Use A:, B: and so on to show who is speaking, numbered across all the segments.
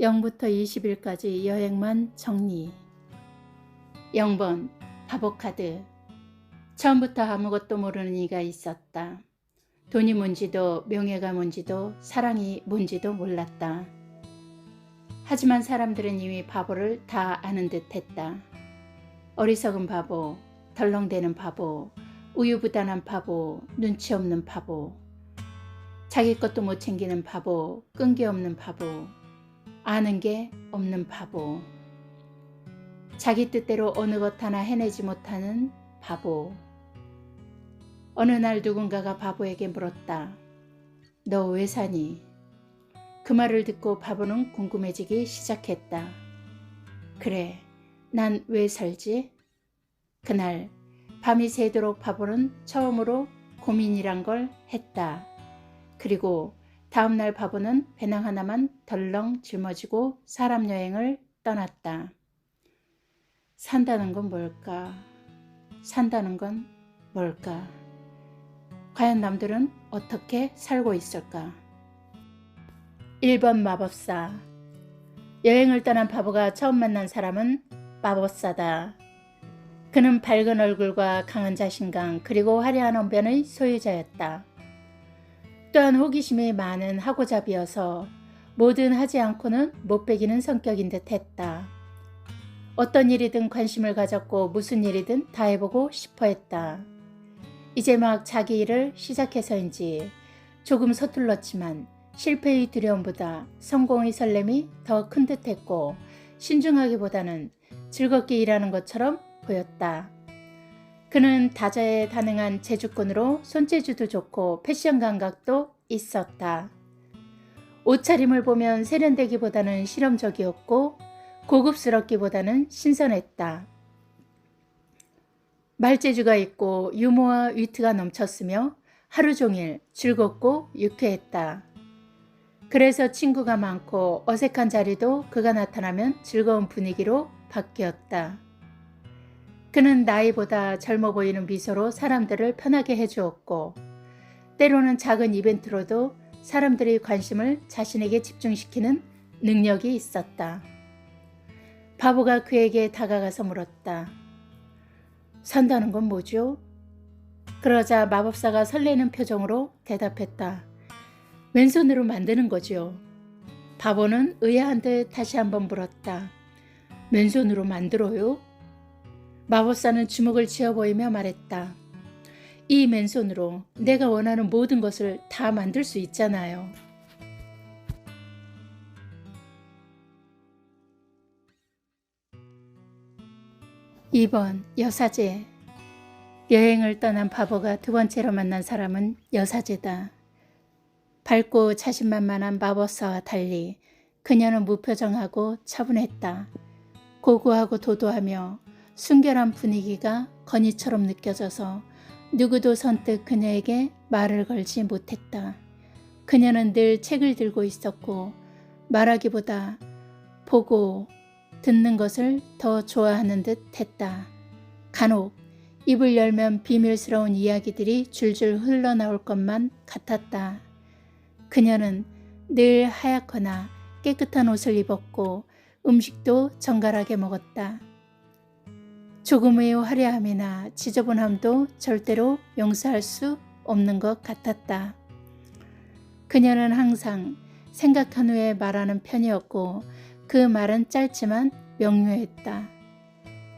A: 0부터 20일까지 여행만 정리. 0번 바보카드. 처음부터 아무것도 모르는 이가 있었다. 돈이 뭔지도 명예가 뭔지도 사랑이 뭔지도 몰랐다. 하지만 사람들은 이미 바보를 다 아는 듯 했다. 어리석은 바보, 덜렁대는 바보, 우유부단한 바보, 눈치 없는 바보, 자기 것도 못 챙기는 바보, 끈기 없는 바보, 아는 게 없는 바보, 자기 뜻대로 어느 것 하나 해내지 못하는 바보. 어느 날 누군가가 바보에게 물었다. 너 왜 사니? 그 말을 듣고 바보는 궁금해지기 시작했다. 그래, 난 왜 살지? 그날 밤이 새도록 바보는 처음으로 고민이란 걸 했다. 그리고 다음날 바보는 배낭 하나만 덜렁 짊어지고 사람 여행을 떠났다. 산다는 건 뭘까? 산다는 건 뭘까? 과연 남들은 어떻게 살고 있을까? 1번 마법사. 여행을 떠난 바보가 처음 만난 사람은 마법사다. 그는 밝은 얼굴과 강한 자신감 그리고 화려한 언변의 소유자였다. 또한 호기심이 많은 하고잡이어서 뭐든 하지 않고는 못 배기는 성격인 듯 했다. 어떤 일이든 관심을 가졌고 무슨 일이든 다 해보고 싶어 했다. 이제 막 자기 일을 시작해서인지 조금 서툴렀지만 실패의 두려움보다 성공의 설렘이 더 큰 듯했고 신중하기보다는 즐겁게 일하는 것처럼 보였다. 그는 다재다능한 재주꾼으로 손재주도 좋고 패션 감각도 있었다. 옷차림을 보면 세련되기보다는 실험적이었고 고급스럽기보다는 신선했다. 말재주가 있고 유머와 위트가 넘쳤으며 하루 종일 즐겁고 유쾌했다. 그래서 친구가 많고 어색한 자리도 그가 나타나면 즐거운 분위기로 바뀌었다. 그는 나이보다 젊어 보이는 미소로 사람들을 편하게 해주었고 때로는 작은 이벤트로도 사람들의 관심을 자신에게 집중시키는 능력이 있었다. 바보가 그에게 다가가서 물었다. 산다는 건 뭐죠? 그러자 마법사가 설레는 표정으로 대답했다. 맨손으로 만드는 거죠. 바보는 의아한 듯 다시 한번 물었다. 맨손으로 만들어요? 마법사는 주먹을 쥐어 보이며 말했다. 이 맨손으로 내가 원하는 모든 것을 다 만들 수 있잖아요. 2번 여사제. 여행을 떠난 바보가 두 번째로 만난 사람은 여사제다. 밝고 자신만만한 마법사와 달리 그녀는 무표정하고 차분했다. 고고하고 도도하며 순결한 분위기가 건의처럼 느껴져서 누구도 선뜻 그녀에게 말을 걸지 못했다. 그녀는 늘 책을 들고 있었고 말하기보다 보고 듣는 것을 더 좋아하는 듯 했다. 간혹 입을 열면 비밀스러운 이야기들이 줄줄 흘러나올 것만 같았다. 그녀는 늘 하얗거나 깨끗한 옷을 입었고 음식도 정갈하게 먹었다. 조금의 화려함이나 지저분함도 절대로 용서할 수 없는 것 같았다. 그녀는 항상 생각한 후에 말하는 편이었고 그 말은 짧지만 명료했다.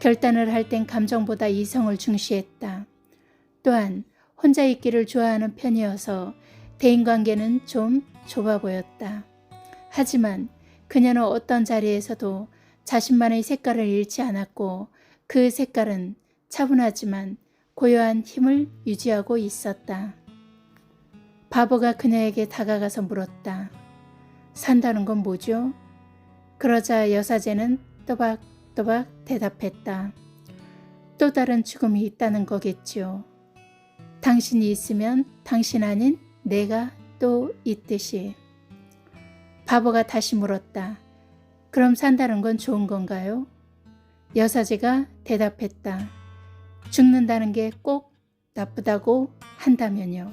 A: 결단을 할 땐 감정보다 이성을 중시했다. 또한 혼자 있기를 좋아하는 편이어서 대인관계는 좀 좁아 보였다. 하지만 그녀는 어떤 자리에서도 자신만의 색깔을 잃지 않았고 그 색깔은 차분하지만 고요한 힘을 유지하고 있었다. 바보가 그녀에게 다가가서 물었다. 산다는 건 뭐죠? 그러자 여사제는 또박또박 대답했다. 또 다른 죽음이 있다는 거겠죠. 당신이 있으면 당신 아닌 내가 또 있듯이. 바보가 다시 물었다. 그럼 산다는 건 좋은 건가요? 여사제가 대답했다. 죽는다는 게 꼭 나쁘다고 한다면요.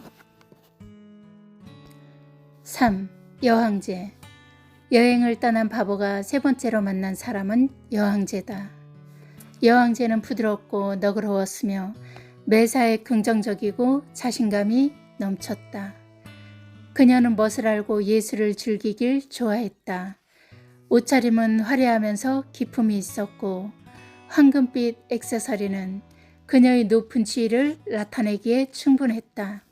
A: 3. 여항제. 여행을 떠난 바보가 세 번째로 만난 사람은 여왕제다. 여왕제는 부드럽고 너그러웠으며 매사에 긍정적이고 자신감이 넘쳤다. 그녀는 멋을 알고 예술을 즐기길 좋아했다. 옷차림은 화려하면서 기품이 있었고 황금빛 액세서리는 그녀의 높은 지위를 나타내기에 충분했다.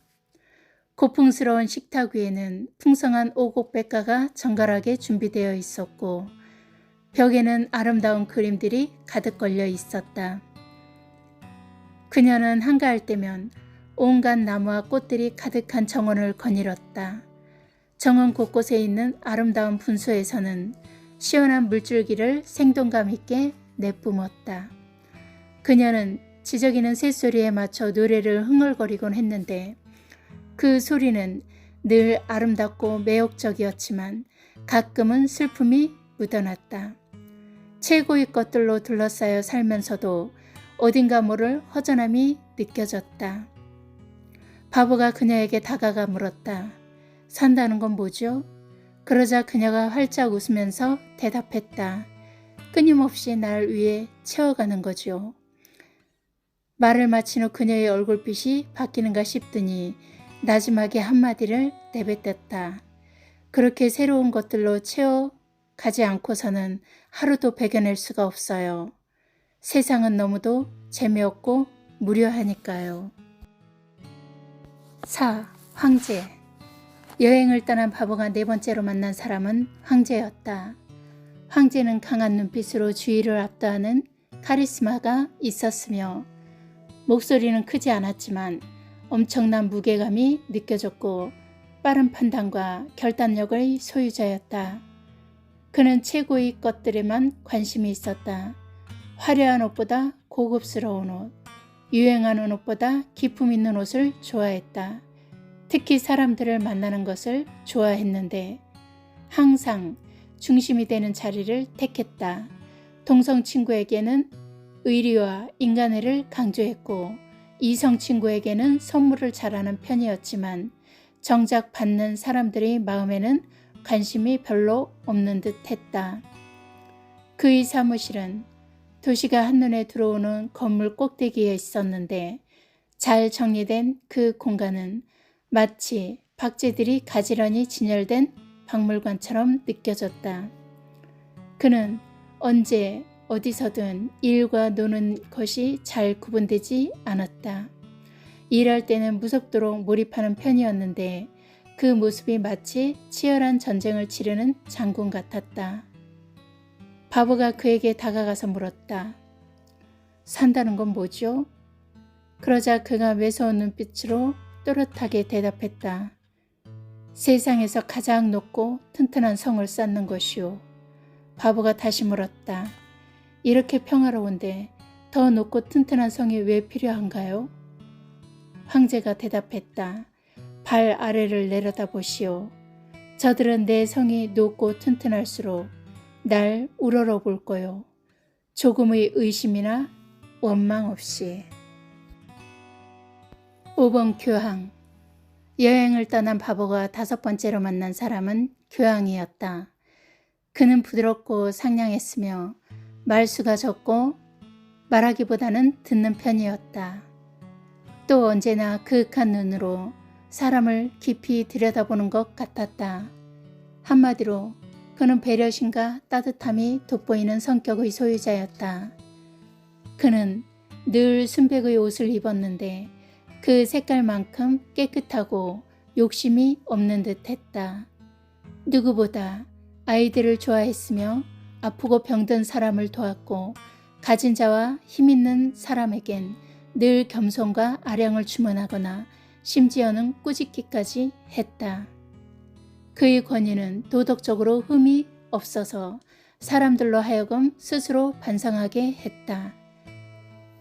A: 고풍스러운 식탁 위에는 풍성한 오곡백과가 정갈하게 준비되어 있었고 벽에는 아름다운 그림들이 가득 걸려 있었다. 그녀는 한가할 때면 온갖 나무와 꽃들이 가득한 정원을 거닐었다. 정원 곳곳에 있는 아름다운 분수에서는 시원한 물줄기를 생동감 있게 내뿜었다. 그녀는 지저귀는 새소리에 맞춰 노래를 흥얼거리곤 했는데 그 소리는 늘 아름답고 매혹적이었지만 가끔은 슬픔이 묻어났다. 최고의 것들로 둘러싸여 살면서도 어딘가 모를 허전함이 느껴졌다. 바보가 그녀에게 다가가 물었다. 산다는 건 뭐죠? 그러자 그녀가 활짝 웃으면서 대답했다. 끊임없이 날 위해 채워가는 거죠. 말을 마친 후 그녀의 얼굴빛이 바뀌는가 싶더니 나지막에 한마디를 내뱉었다. 그렇게 새로운 것들로 채워가지 않고서는 하루도 배겨낼 수가 없어요. 세상은 너무도 재미없고 무료하니까요. 4. 황제. 여행을 떠난 바보가 네 번째로 만난 사람은 황제였다. 황제는 강한 눈빛으로 주위를 압도하는 카리스마가 있었으며 목소리는 크지 않았지만 엄청난 무게감이 느껴졌고 빠른 판단과 결단력의 소유자였다. 그는 최고의 것들에만 관심이 있었다. 화려한 옷보다 고급스러운 옷, 유행하는 옷보다 기품 있는 옷을 좋아했다. 특히 사람들을 만나는 것을 좋아했는데 항상 중심이 되는 자리를 택했다. 동성 친구에게는 의리와 인간애를 강조했고 이성 친구에게는 선물을 잘하는 편이었지만 정작 받는 사람들의 마음에는 관심이 별로 없는 듯 했다. 그의 사무실은 도시가 한눈에 들어오는 건물 꼭대기에 있었는데 잘 정리된 그 공간은 마치 박쥐들이 가지런히 진열된 박물관처럼 느껴졌다. 그는 언제 어디서든 일과 노는 것이 잘 구분되지 않았다. 일할 때는 무섭도록 몰입하는 편이었는데 그 모습이 마치 치열한 전쟁을 치르는 장군 같았다. 바보가 그에게 다가가서 물었다. 산다는 건 뭐죠? 그러자 그가 매서운 눈빛으로 또렷하게 대답했다. 세상에서 가장 높고 튼튼한 성을 쌓는 것이오. 바보가 다시 물었다. 이렇게 평화로운데 더 높고 튼튼한 성이 왜 필요한가요? 황제가 대답했다. 발 아래를 내려다보시오. 저들은 내 성이 높고 튼튼할수록 날 우러러 볼 거요. 조금의 의심이나 원망 없이. 5번 교황. 여행을 떠난 바보가 다섯 번째로 만난 사람은 교황이었다. 그는 부드럽고 상냥했으며 말수가 적고 말하기보다는 듣는 편이었다. 또 언제나 그윽한 눈으로 사람을 깊이 들여다보는 것 같았다. 한마디로 그는 배려심과 따뜻함이 돋보이는 성격의 소유자였다. 그는 늘 순백의 옷을 입었는데 그 색깔만큼 깨끗하고 욕심이 없는 듯 했다. 누구보다 아이들을 좋아했으며 아프고 병든 사람을 도왔고 가진 자와 힘있는 사람에겐 늘 겸손과 아량을 주문하거나 심지어는 꾸짖기까지 했다. 그의 권위는 도덕적으로 흠이 없어서 사람들로 하여금 스스로 반성하게 했다.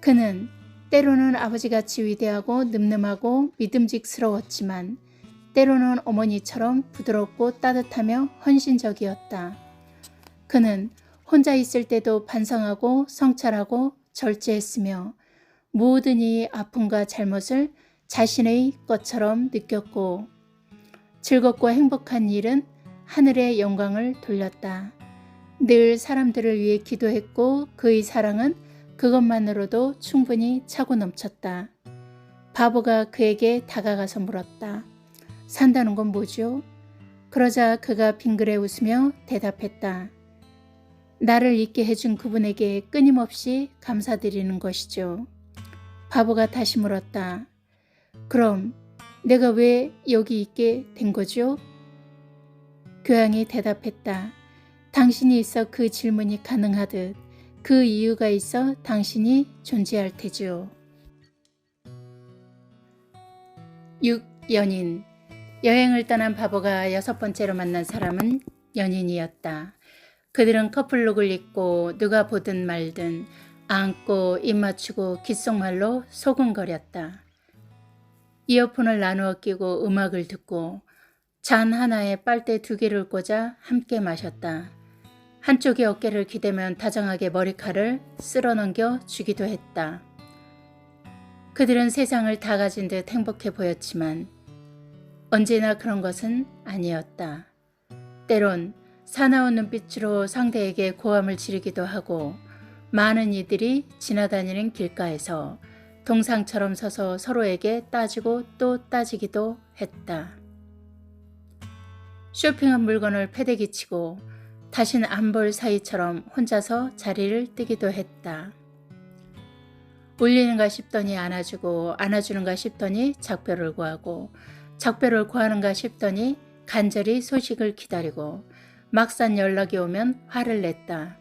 A: 그는 때로는 아버지같이 위대하고 늠름하고 믿음직스러웠지만 때로는 어머니처럼 부드럽고 따뜻하며 헌신적이었다. 그는 혼자 있을 때도 반성하고 성찰하고 절제했으며 모든 이의 아픔과 잘못을 자신의 것처럼 느꼈고 즐겁고 행복한 일은 하늘의 영광을 돌렸다. 늘 사람들을 위해 기도했고 그의 사랑은 그것만으로도 충분히 차고 넘쳤다. 바보가 그에게 다가가서 물었다. 산다는 건 뭐죠? 그러자 그가 빙그레 웃으며 대답했다. 나를 있게 해준 그분에게 끊임없이 감사드리는 것이죠. 바보가 다시 물었다. 그럼 내가 왜 여기 있게 된 거죠? 교양이 대답했다. 당신이 있어 그 질문이 가능하듯 그 이유가 있어 당신이 존재할 테죠. 6. 연인. 여행을 떠난 바보가 6번째로 만난 사람은 연인이었다. 그들은 커플룩을 입고 누가 보든 말든 안고 입 맞추고 귓속말로 소곤거렸다. 이어폰을 나누어 끼고 음악을 듣고 잔 하나에 빨대 2개를 꽂아 함께 마셨다. 한쪽이 어깨를 기대면 다정하게 머리칼을 쓸어넘겨 주기도 했다. 그들은 세상을 다 가진 듯 행복해 보였지만 언제나 그런 것은 아니었다. 때론 사나운 눈빛으로 상대에게 고함을 지르기도 하고 많은 이들이 지나다니는 길가에서 동상처럼 서서 서로에게 따지고 또 따지기도 했다. 쇼핑한 물건을 패대기 치고 다신 안 볼 사이처럼 혼자서 자리를 뜨기도 했다. 울리는가 싶더니 안아주고 안아주는가 싶더니 작별을 구하고 작별을 구하는가 싶더니 간절히 소식을 기다리고 막상 연락이 오면 화를 냈다.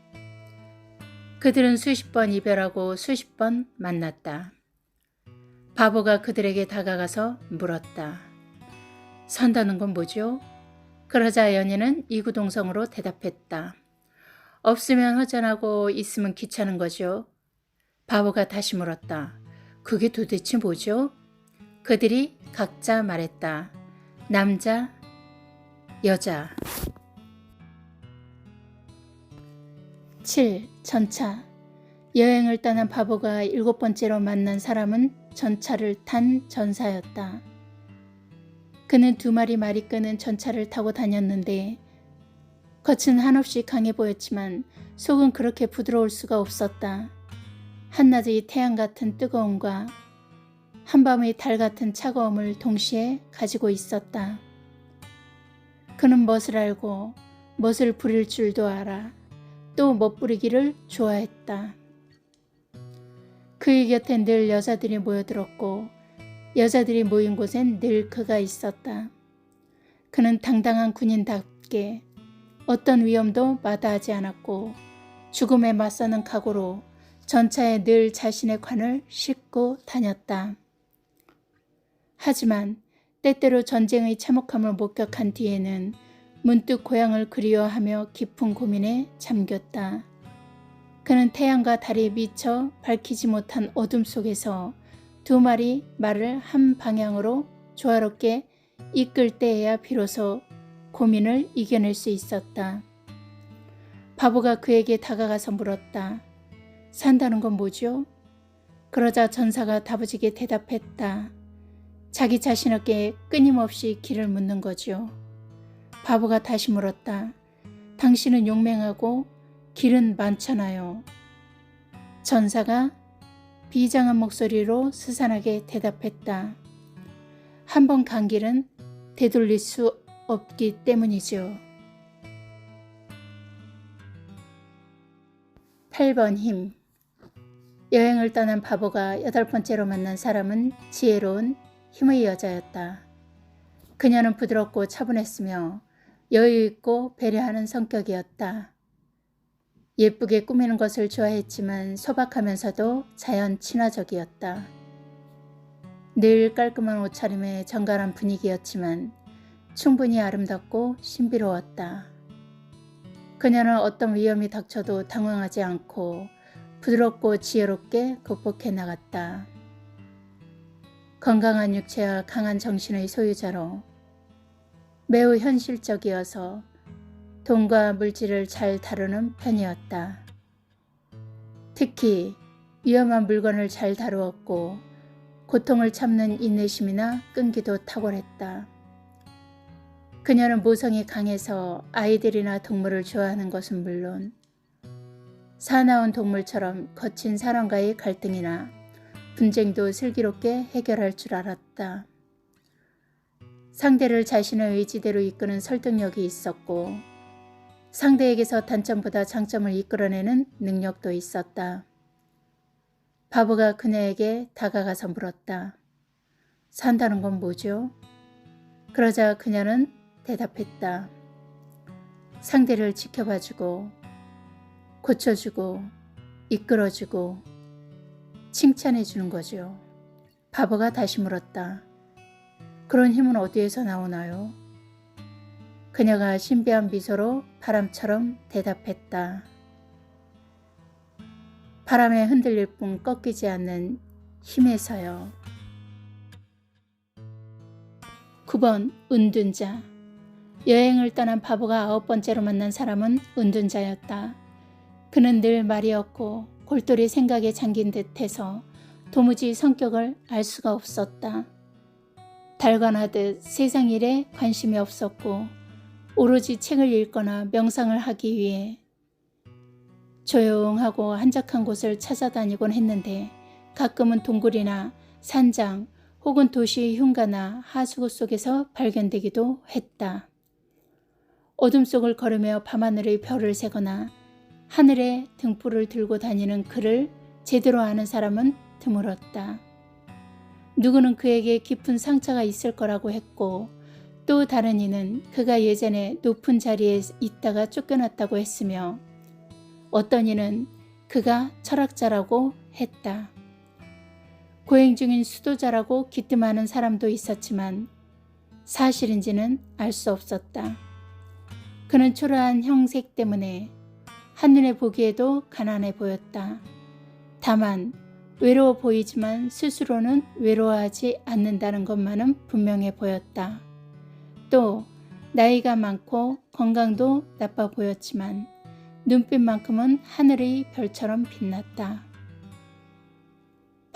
A: 그들은 수십 번 이별하고 수십 번 만났다. 바보가 그들에게 다가가서 물었다. 산다는 건 뭐죠? 그러자 연인은 이구동성으로 대답했다. 없으면 허전하고 있으면 귀찮은 거죠. 바보가 다시 물었다. 그게 도대체 뭐죠? 그들이 각자 말했다. 남자, 여자. 7. 전차. 여행을 떠난 바보가 7번째로 만난 사람은 전차를 탄 전사였다. 그는 2마리 말이 끄는 전차를 타고 다녔는데 겉은 한없이 강해 보였지만 속은 그렇게 부드러울 수가 없었다. 한낮의 태양 같은 뜨거움과 한밤의 달 같은 차가움을 동시에 가지고 있었다. 그는 멋을 알고 멋을 부릴 줄도 알아 또 멋부리기를 좋아했다. 그의 곁엔 늘 여자들이 모여들었고 여자들이 모인 곳엔 늘 그가 있었다. 그는 당당한 군인답게 어떤 위험도 마다하지 않았고 죽음에 맞서는 각오로 전차에 늘 자신의 관을 싣고 다녔다. 하지만 때때로 전쟁의 참혹함을 목격한 뒤에는 문득 고향을 그리워하며 깊은 고민에 잠겼다. 그는 태양과 달이 미처 밝히지 못한 어둠 속에서 2마리 말을 한 방향으로 조화롭게 이끌 때에야 비로소 고민을 이겨낼 수 있었다. 바보가 그에게 다가가서 물었다. 산다는 건 뭐죠? 그러자 전사가 다부지게 대답했다. 자기 자신에게 끊임없이 길을 묻는 거죠. 바보가 다시 물었다. 당신은 용맹하고 길은 많잖아요. 전사가 비장한 목소리로 스산하게 대답했다. 한 번 간 길은 되돌릴 수 없기 때문이죠. 8번 힘. 여행을 떠난 바보가 8번째로 만난 사람은 지혜로운 힘의 여자였다. 그녀는 부드럽고 차분했으며 여유 있고 배려하는 성격이었다. 예쁘게 꾸미는 것을 좋아했지만 소박하면서도 자연 친화적이었다. 늘 깔끔한 옷차림에 정갈한 분위기였지만 충분히 아름답고 신비로웠다. 그녀는 어떤 위험이 닥쳐도 당황하지 않고 부드럽고 지혜롭게 극복해 나갔다. 건강한 육체와 강한 정신의 소유자로 매우 현실적이어서 돈과 물질을 잘 다루는 편이었다. 특히 위험한 물건을 잘 다루었고 고통을 참는 인내심이나 끈기도 탁월했다. 그녀는 모성이 강해서 아이들이나 동물을 좋아하는 것은 물론 사나운 동물처럼 거친 사람과의 갈등이나 분쟁도 슬기롭게 해결할 줄 알았다. 상대를 자신의 의지대로 이끄는 설득력이 있었고 상대에게서 단점보다 장점을 이끌어내는 능력도 있었다. 바보가 그녀에게 다가가서 물었다. 산다는 건 뭐죠? 그러자 그녀는 대답했다. 상대를 지켜봐주고 고쳐주고 이끌어주고 칭찬해주는 거죠. 바보가 다시 물었다. 그런 힘은 어디에서 나오나요? 그녀가 신비한 미소로 바람처럼 대답했다. 바람에 흔들릴 뿐 꺾이지 않는 힘에서요. 9번 은둔자. 여행을 떠난 바보가 9번째로 만난 사람은 은둔자였다. 그는 늘 말이 없고 골똘히 생각에 잠긴 듯해서 도무지 성격을 알 수가 없었다. 달관하듯 세상 일에 관심이 없었고 오로지 책을 읽거나 명상을 하기 위해 조용하고 한적한 곳을 찾아다니곤 했는데 가끔은 동굴이나 산장 혹은 도시의 흉가나 하수구 속에서 발견되기도 했다. 어둠 속을 걸으며 밤하늘의 별을 세거나 하늘에 등불을 들고 다니는 그를 제대로 아는 사람은 드물었다. 누구는 그에게 깊은 상처가 있을 거라고 했고 또 다른 이는 그가 예전에 높은 자리에 있다가 쫓겨났다고 했으며 어떤 이는 그가 철학자라고 했다. 고행 중인 수도자라고 기뜸하는 사람도 있었지만 사실인지는 알 수 없었다. 그는 초라한 형색 때문에 한눈에 보기에도 가난해 보였다. 다만 외로워 보이지만 스스로는 외로워하지 않는다는 것만은 분명해 보였다. 또 나이가 많고 건강도 나빠 보였지만 눈빛만큼은 하늘의 별처럼 빛났다.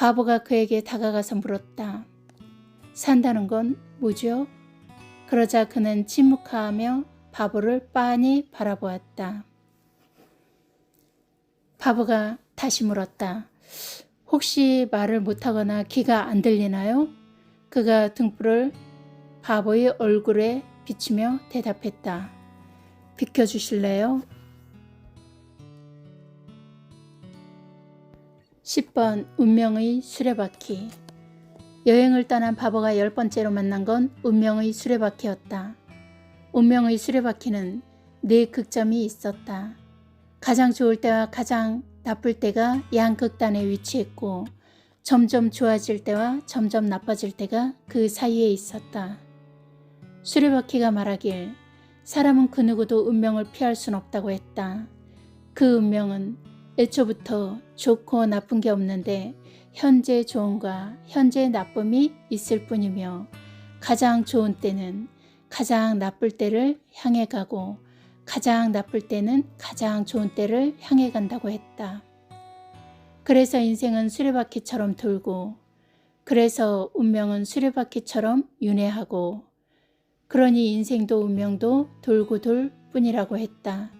A: 바보가 그에게 다가가서 물었다. 산다는 건 뭐죠? 그러자 그는 침묵하며 바보를 빤히 바라보았다. 바보가 다시 물었다. 혹시 말을 못하거나 귀가 안 들리나요? 그가 등불을 바보의 얼굴에 비추며 대답했다. 비켜주실래요? 10번 운명의 수레바퀴. 여행을 떠난 바보가 10번째로 만난 건 운명의 수레바퀴였다. 운명의 수레바퀴는 4극점이 있었다. 가장 좋을 때와 가장 나쁠 때가 양극단에 위치했고 점점 좋아질 때와 점점 나빠질 때가 그 사이에 있었다. 수레바퀴가 말하길 사람은 그 누구도 운명을 피할 순 없다고 했다. 그 운명은 애초부터 좋고 나쁜 게 없는데 현재 좋음과 현재 나쁨이 있을 뿐이며 가장 좋은 때는 가장 나쁠 때를 향해 가고 가장 나쁠 때는 가장 좋은 때를 향해 간다고 했다. 그래서 인생은 수레바퀴처럼 돌고 그래서 운명은 수레바퀴처럼 윤회하고 그러니 인생도 운명도 돌고 돌 뿐이라고 했다.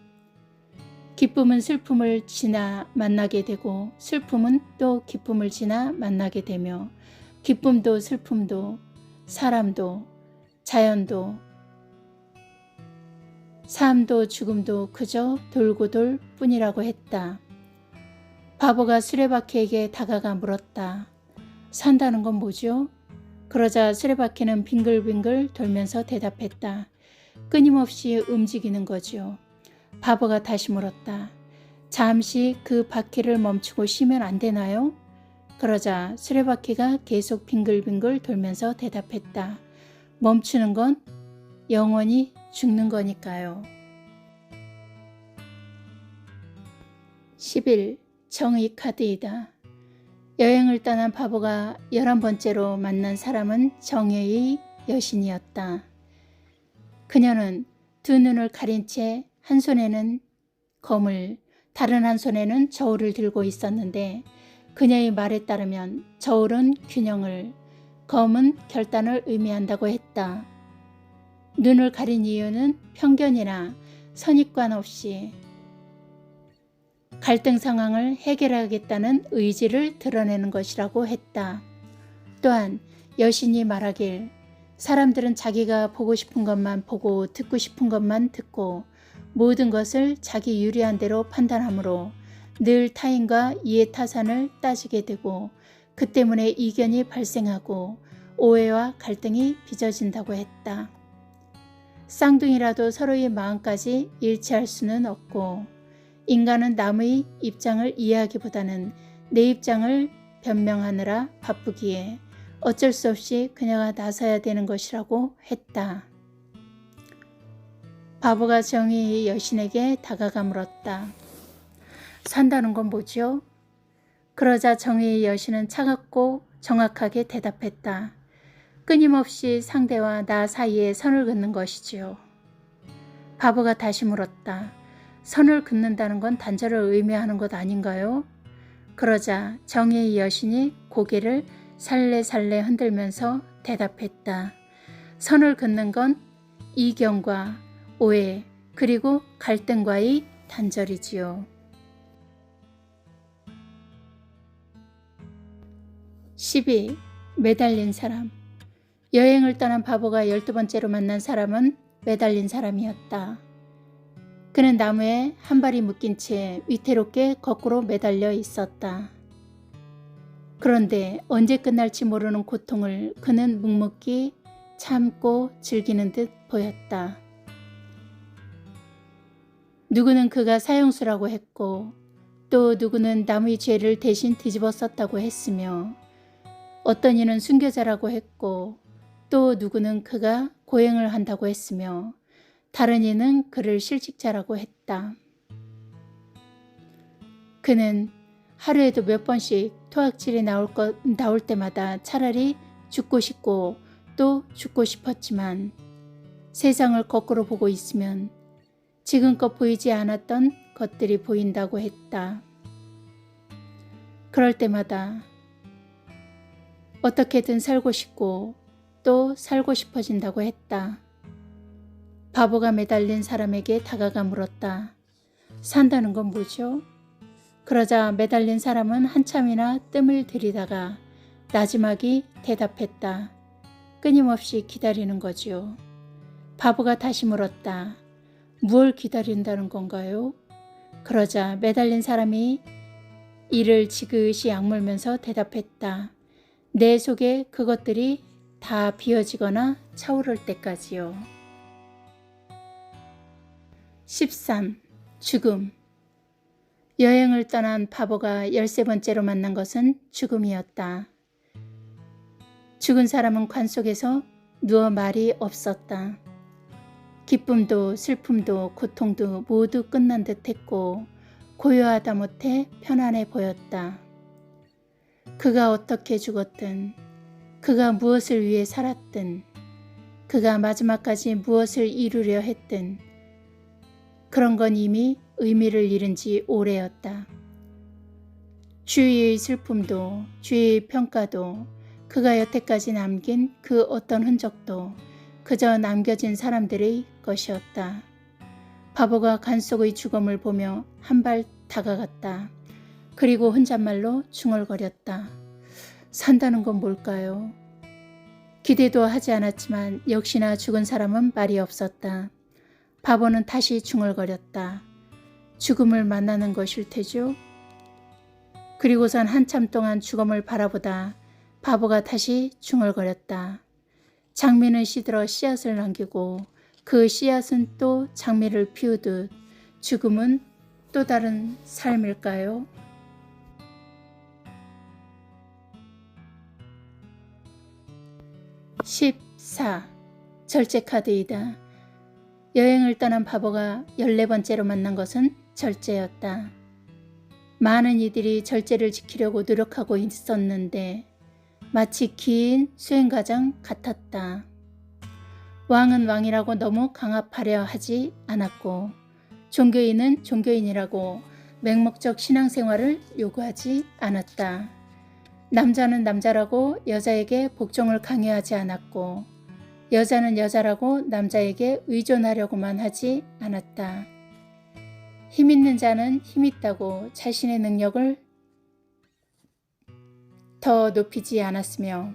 A: 기쁨은 슬픔을 지나 만나게 되고 슬픔은 또 기쁨을 지나 만나게 되며 기쁨도 슬픔도 사람도 자연도 삶도 죽음도 그저 돌고 돌 뿐이라고 했다. 바보가 수레바퀴에게 다가가 물었다. 산다는 건 뭐죠? 그러자 수레바퀴는 빙글빙글 돌면서 대답했다. 끊임없이 움직이는 거죠. 바보가 다시 물었다. 잠시 그 바퀴를 멈추고 쉬면 안 되나요? 그러자 수레바퀴가 계속 빙글빙글 돌면서 대답했다. 멈추는 건 영원히 죽는 거니까요. 11. 정의 카드이다. 여행을 떠난 바보가 11번째로 만난 사람은 정의의 여신이었다. 그녀는 두 눈을 가린 채 한 손에는 검을, 다른 한 손에는 저울을 들고 있었는데 그녀의 말에 따르면 저울은 균형을, 검은 결단을 의미한다고 했다. 눈을 가린 이유는 편견이나 선입관 없이 갈등 상황을 해결하겠다는 의지를 드러내는 것이라고 했다. 또한 여신이 말하길 사람들은 자기가 보고 싶은 것만 보고 듣고 싶은 것만 듣고 모든 것을 자기 유리한 대로 판단하므로 늘 타인과 이해타산을 따지게 되고 그 때문에 이견이 발생하고 오해와 갈등이 빚어진다고 했다. 쌍둥이라도 서로의 마음까지 일치할 수는 없고 인간은 남의 입장을 이해하기보다는 내 입장을 변명하느라 바쁘기에 어쩔 수 없이 그녀가 나서야 되는 것이라고 했다. 바보가 정의의 여신에게 다가가 물었다. 산다는 건 뭐죠? 그러자 정의의 여신은 차갑고 정확하게 대답했다. 끊임없이 상대와 나 사이에 선을 긋는 것이지요. 바보가 다시 물었다. 선을 긋는다는 건 단절을 의미하는 것 아닌가요? 그러자 정의의 여신이 고개를 살래살래 흔들면서 대답했다. 선을 긋는 건 이견과 오해 그리고 갈등과의 단절이지요. 12. 매달린 사람. 여행을 떠난 바보가 12번째로 만난 사람은 매달린 사람이었다. 그는 나무에 한 발이 묶인 채 위태롭게 거꾸로 매달려 있었다. 그런데 언제 끝날지 모르는 고통을 그는 묵묵히 참고 즐기는 듯 보였다. 누구는 그가 사형수라고 했고 또 누구는 남의 죄를 대신 뒤집어 썼다고 했으며 어떤 이는 순교자라고 했고 또 누구는 그가 고행을 한다고 했으며 다른 이는 그를 실직자라고 했다. 그는 하루에도 몇 번씩 토악질이 나올 때마다 차라리 죽고 싶고 또 죽고 싶었지만 세상을 거꾸로 보고 있으면 지금껏 보이지 않았던 것들이 보인다고 했다. 그럴 때마다 어떻게든 살고 싶고 또 살고 싶어진다고 했다. 바보가 매달린 사람에게 다가가 물었다. 산다는 건 뭐죠? 그러자 매달린 사람은 한참이나 뜸을 들이다가 나지막이 대답했다. 끊임없이 기다리는 거지요. 바보가 다시 물었다. 무엇을 기다린다는 건가요? 그러자 매달린 사람이 이를 지그시 악물면서 대답했다. 내 속에 그것들이 다 비어지거나 차오를 때까지요. 13. 죽음. 여행을 떠난 바보가 13번째로 만난 것은 죽음이었다. 죽은 사람은 관 속에서 누워 말이 없었다. 기쁨도 슬픔도 고통도 모두 끝난 듯 했고 고요하다 못해 편안해 보였다. 그가 어떻게 죽었든 그가 무엇을 위해 살았든 그가 마지막까지 무엇을 이루려 했든 그런 건 이미 의미를 잃은 지 오래였다. 주위의 슬픔도 주위의 평가도 그가 여태까지 남긴 그 어떤 흔적도 그저 남겨진 사람들의 것이었다. 바보가 관 속의 죽음을 보며 한 발 다가갔다. 그리고 혼잣말로 중얼거렸다. 산다는 건 뭘까요? 기대도 하지 않았지만 역시나 죽은 사람은 말이 없었다. 바보는 다시 중얼거렸다. 죽음을 만나는 것일 테죠? 그리고선 한참 동안 죽음을 바라보다 바보가 다시 중얼거렸다. 장미는 시들어 씨앗을 남기고 그 씨앗은 또 장미를 피우듯 죽음은 또 다른 삶일까요? 14. 절제카드이다. 여행을 떠난 바보가 14번째로 만난 것은 절제였다. 많은 이들이 절제를 지키려고 노력하고 있었는데 마치 긴 수행과정 같았다. 왕은 왕이라고 너무 강압하려 하지 않았고 종교인은 종교인이라고 맹목적 신앙생활을 요구하지 않았다. 남자는 남자라고 여자에게 복종을 강요하지 않았고 여자는 여자라고 남자에게 의존하려고만 하지 않았다. 힘 있는 자는 힘 있다고 자신의 능력을 더 높이지 않았으며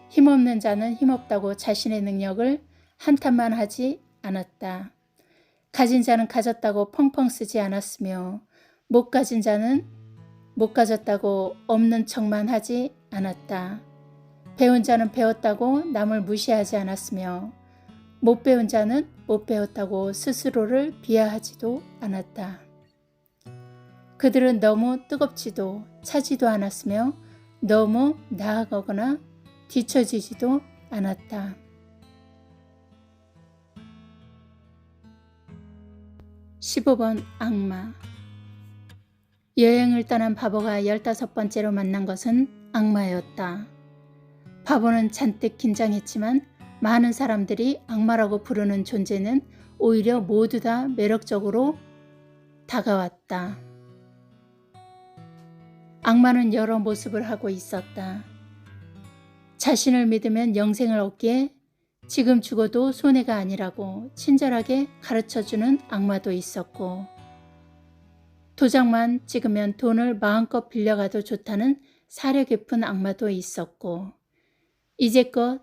A: 힘없는 자는 힘없다고 자신의 능력을 한탄만 하지 않았다. 가진 자는 가졌다고 펑펑 쓰지 않았으며 못 가진 자는 못 가졌다고 없는 척만 하지 않았다. 배운 자는 배웠다고 남을 무시하지 않았으며 못 배운 자는 못 배웠다고 스스로를 비하하지도 않았다. 그들은 너무 뜨겁지도 차지도 않았으며 너무 나아가거나 뒤처지지도 않았다. 15번 악마. 여행을 떠난 바보가 15번째로 만난 것은 악마였다. 바보는 잔뜩 긴장했지만 많은 사람들이 악마라고 부르는 존재는 오히려 모두 다 매력적으로 다가왔다. 악마는 여러 모습을 하고 있었다. 자신을 믿으면 영생을 얻기에 지금 죽어도 손해가 아니라고 친절하게 가르쳐주는 악마도 있었고, 도장만 찍으면 돈을 마음껏 빌려가도 좋다는 사려 깊은 악마도 있었고, 이제껏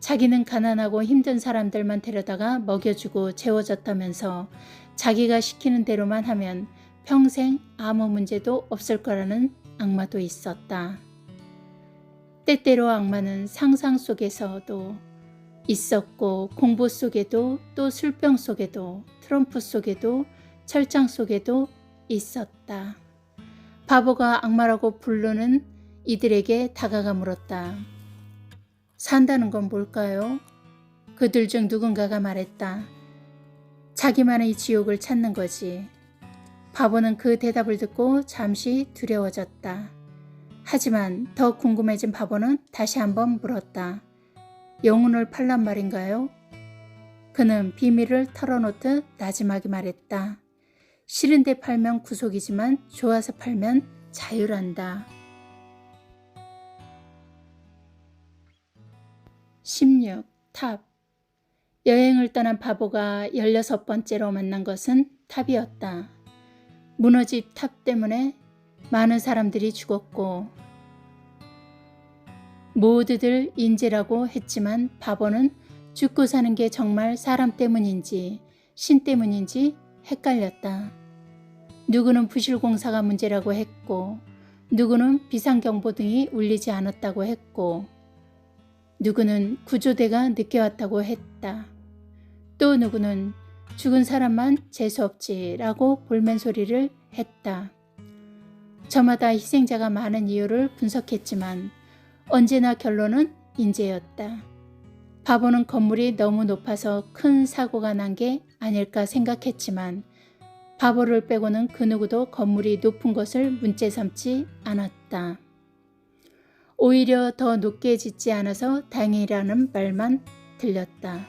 A: 자기는 가난하고 힘든 사람들만 데려다가 먹여주고 재워줬다면서 자기가 시키는 대로만 하면 평생 아무 문제도 없을 거라는 악마도 있었다. 때때로 악마는 상상 속에서도 있었고 공부 속에도 또 술병 속에도 트럼프 속에도 철장 속에도 있었다. 바보가 악마라고 부르는 이들에게 다가가 물었다. 산다는 건 뭘까요? 그들 중 누군가가 말했다. 자기만의 지옥을 찾는 거지. 바보는 그 대답을 듣고 잠시 두려워졌다. 하지만 더 궁금해진 바보는 다시 한번 물었다. 영혼을 팔란 말인가요? 그는 비밀을 털어놓듯 나지막이 말했다. 싫은데 팔면 구속이지만 좋아서 팔면 자유란다. 16. 탑. 여행을 떠난 바보가 16번째로 만난 것은 탑이었다. 무너진 탑 때문에 많은 사람들이 죽었고 모두들 인재라고 했지만 바보는 죽고 사는 게 정말 사람 때문인지 신 때문인지 헷갈렸다. 누구는 부실공사가 문제라고 했고 누구는 비상경보등이 울리지 않았다고 했고 누구는 구조대가 늦게 왔다고 했다. 또 누구는 죽은 사람만 재수없지라고 볼멘소리를 했다. 저마다 희생자가 많은 이유를 분석했지만 언제나 결론은 인재였다. 바보는 건물이 너무 높아서 큰 사고가 난 게 아닐까 생각했지만 바보를 빼고는 그 누구도 건물이 높은 것을 문제 삼지 않았다. 오히려 더 높게 짓지 않아서 다행이라는 말만 들렸다.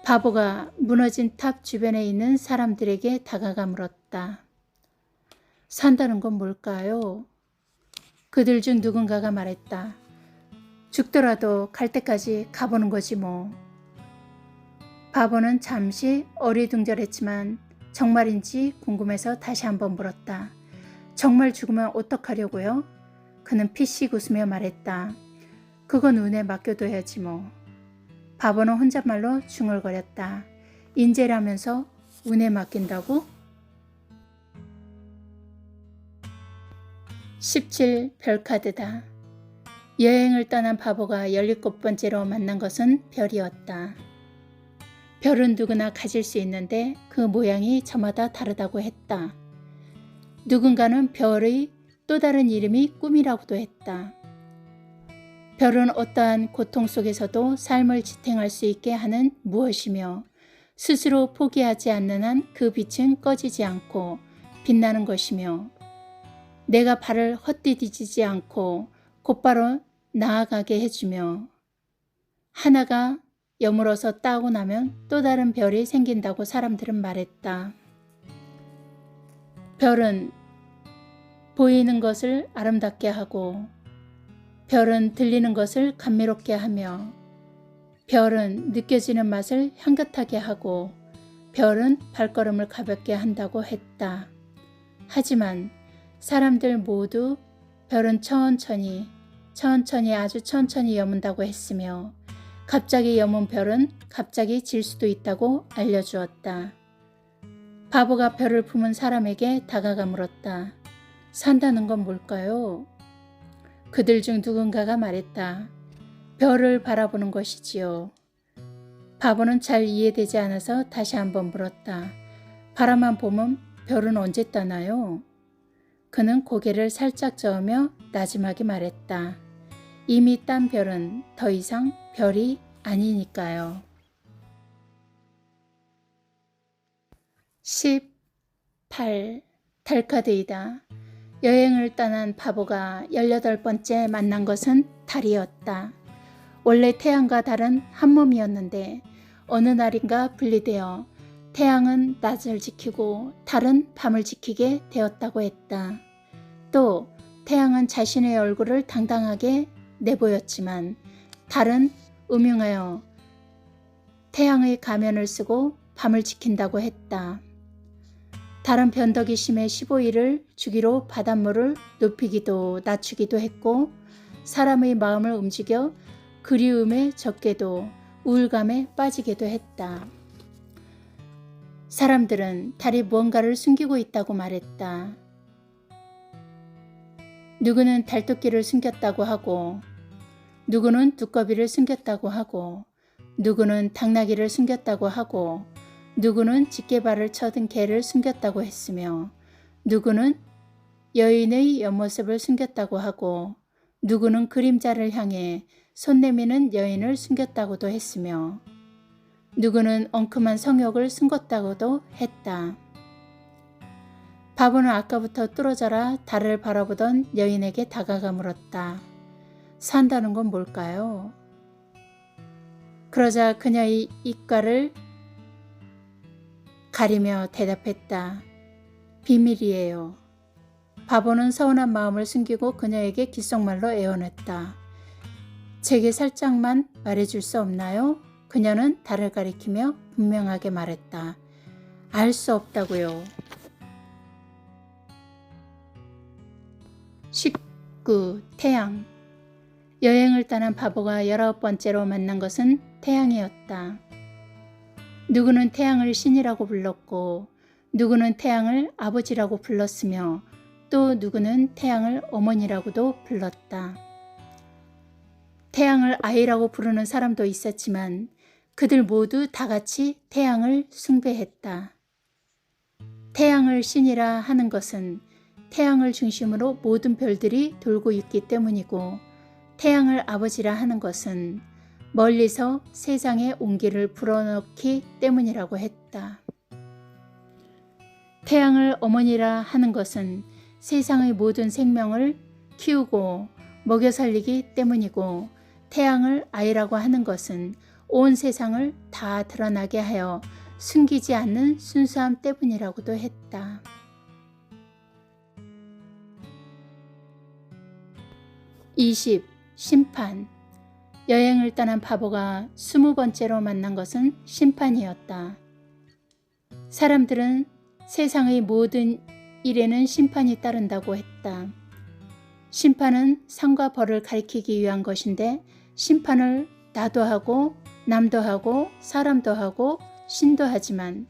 A: 바보가 무너진 탑 주변에 있는 사람들에게 다가가 물었다. 산다는 건 뭘까요? 그들 중 누군가가 말했다. 죽더라도 갈 때까지 가보는 거지 뭐. 바보는 잠시 어리둥절했지만 정말인지 궁금해서 다시 한번 물었다. 정말 죽으면 어떡하려고요? 그는 피식 웃으며 말했다. 그건 운에 맡겨둬야지 뭐. 바보는 혼잣말로 중얼거렸다. 인재라면서 운에 맡긴다고? 17. 별카드다. 여행을 떠난 바보가 17번째로 만난 것은 별이었다. 별은 누구나 가질 수 있는데 그 모양이 저마다 다르다고 했다. 누군가는 별의 또 다른 이름이 꿈이라고도 했다. 별은 어떠한 고통 속에서도 삶을 지탱할 수 있게 하는 무엇이며 스스로 포기하지 않는 한 그 빛은 꺼지지 않고 빛나는 것이며 내가 발을 헛디디지 않고 곧바로 나아가게 해주며 하나가 여물어서 따고 나면 또 다른 별이 생긴다고 사람들은 말했다. 별은 보이는 것을 아름답게 하고 별은 들리는 것을 감미롭게 하며 별은 느껴지는 맛을 향긋하게 하고 별은 발걸음을 가볍게 한다고 했다. 하지만 사람들 모두 별은 천천히 아주 천천히 여문다고 했으며 갑자기 여문 별은 갑자기 질 수도 있다고 알려주었다. 바보가 별을 품은 사람에게 다가가 물었다. 산다는 건 뭘까요? 그들 중 누군가가 말했다. 별을 바라보는 것이지요. 바보는 잘 이해되지 않아서 다시 한번 물었다. 바라만 보면 별은 언제 떠나요? 그는 고개를 살짝 저으며 나지막이 말했다. 이미 딴 별은 더 이상 별이 아니니까요. 18. 달카드이다. 여행을 떠난 바보가 18번째 만난 것은 달이었다. 원래 태양과 달은 한 몸이었는데 어느 날인가 분리되어 태양은 낮을 지키고 달은 밤을 지키게 되었다고 했다. 또 태양은 자신의 얼굴을 당당하게 내보였지만 달은 음흉하여 태양의 가면을 쓰고 밤을 지킨다고 했다. 달은 변덕이 심해 15일을 주기로 바닷물을 높이기도 낮추기도 했고 사람의 마음을 움직여 그리움에 젖게도 우울감에 빠지게도 했다. 사람들은 달이 무언가를 숨기고 있다고 말했다. 누구는 달토끼를 숨겼다고 하고 누구는 두꺼비를 숨겼다고 하고 누구는 당나귀를 숨겼다고 하고 누구는 집게발을 쳐든 개를 숨겼다고 했으며 누구는 여인의 옆모습을 숨겼다고 하고 누구는 그림자를 향해 손 내미는 여인을 숨겼다고도 했으며 누구는 엉큼한 성욕을 숨겼다고도 했다. 바보는 아까부터 뚫어져라 달을 바라보던 여인에게 다가가 물었다. 산다는 건 뭘까요? 그러자 그녀의 입가를 가리며 대답했다. 비밀이에요. 바보는 서운한 마음을 숨기고 그녀에게 귓속말로 애원했다. 제게 살짝만 말해줄 수 없나요? 그녀는 달을 가리키며 분명하게 말했다. 알 수 없다고요. 19. 태양. 여행을 떠난 바보가 19번째로 만난 것은 태양이었다. 누구는 태양을 신이라고 불렀고 누구는 태양을 아버지라고 불렀으며 또 누구는 태양을 어머니라고도 불렀다. 태양을 아이라고 부르는 사람도 있었지만 그들 모두 다 같이 태양을 숭배했다. 태양을 신이라 하는 것은 태양을 중심으로 모든 별들이 돌고 있기 때문이고 태양을 아버지라 하는 것은 멀리서 세상에 온기를 불어넣기 때문이라고 했다. 태양을 어머니라 하는 것은 세상의 모든 생명을 키우고 먹여 살리기 때문이고 태양을 아이라고 하는 것은 온 세상을 다 드러나게 하여 숨기지 않는 순수함 때문이라고도 했다. 20. 심판. 여행을 떠난 바보가 20번째로 만난 것은 심판이었다. 사람들은 세상의 모든 일에는 심판이 따른다고 했다. 심판은 상과 벌을 가리키기 위한 것인데 심판을 나도 하고 남도 하고 사람도 하고 신도 하지만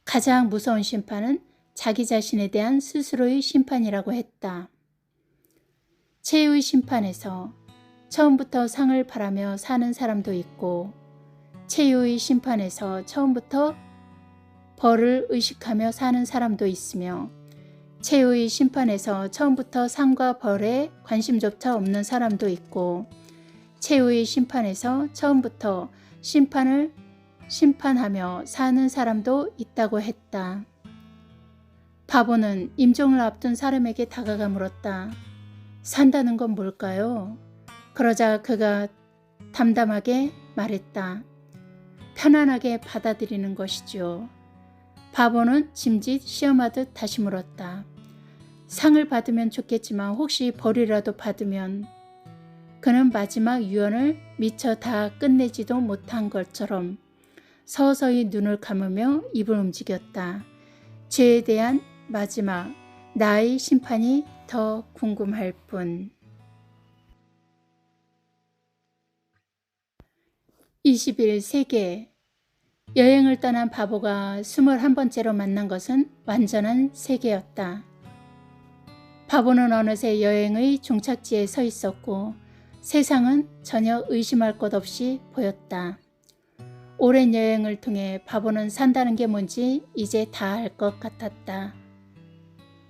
A: 가장 무서운 심판은 자기 자신에 대한 스스로의 심판이라고 했다. 최후의 심판에서 처음부터 상을 바라며 사는 사람도 있고 최후의 심판에서 처음부터 벌을 의식하며 사는 사람도 있으며 최후의 심판에서 처음부터 상과 벌에 관심조차 없는 사람도 있고 최후의 심판에서 처음부터 심판을 심판하며 사는 사람도 있다고 했다. 바보는 임종을 앞둔 사람에게 다가가 물었다. 산다는 건 뭘까요? 그러자 그가 담담하게 말했다. 편안하게 받아들이는 것이죠. 바보는 짐짓 시험하듯 다시 물었다. 상을 받으면 좋겠지만 혹시 벌이라도 받으면 그는 마지막 유언을 미처 다 끝내지도 못한 것처럼 서서히 눈을 감으며 입을 움직였다. 죄에 대한 마지막 나의 심판이 더 궁금할 뿐. 21 세계. 여행을 떠난 바보가 21번째로 만난 것은 완전한 세계였다. 바보는 어느새 여행의 종착지에 서 있었고 세상은 전혀 의심할 것 없이 보였다. 오랜 여행을 통해 바보는 산다는 게 뭔지 이제 다 알 것 같았다.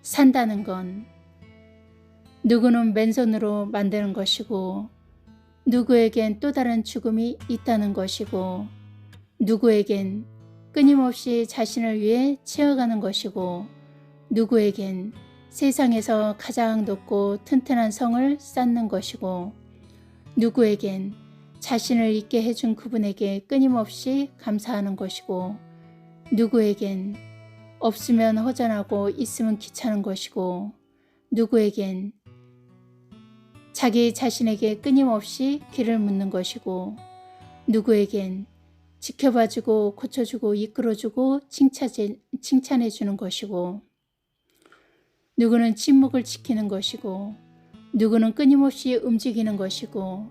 A: 산다는 건 누구는 맨손으로 만드는 것이고 누구에겐 또 다른 죽음이 있다는 것이고 누구에겐 끊임없이 자신을 위해 채워가는 것이고 누구에겐 세상에서 가장 높고 튼튼한 성을 쌓는 것이고 누구에겐 자신을 있게 해준 그분에게 끊임없이 감사하는 것이고 누구에겐 없으면 허전하고 있으면 귀찮은 것이고 누구에겐 자기 자신에게 끊임없이 길을 묻는 것이고 누구에겐 지켜봐주고 고쳐주고 이끌어주고 칭찬해주는 것이고 누구는 침묵을 지키는 것이고 누구는 끊임없이 움직이는 것이고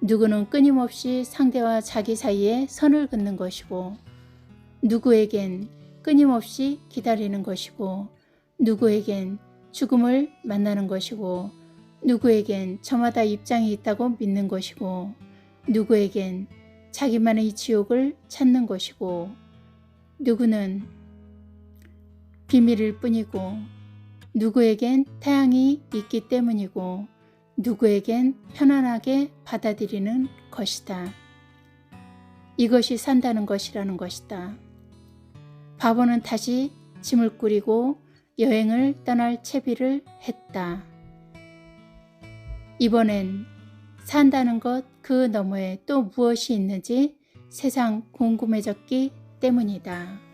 A: 누구는 끊임없이 상대와 자기 사이에 선을 긋는 것이고 누구에겐 끊임없이 기다리는 것이고 누구에겐 죽음을 만나는 것이고 누구에겐 저마다 입장이 있다고 믿는 것이고 누구에겐 자기만의 지옥을 찾는 것이고 누구는 비밀일 뿐이고 누구에겐 태양이 있기 때문이고 누구에겐 편안하게 받아들이는 것이다. 이것이 산다는 것이라는 것이다. 바보는 다시 짐을 꾸리고 여행을 떠날 채비를 했다. 이번엔 산다는 것 그 너머에 또 무엇이 있는지 세상 궁금해졌기 때문이다.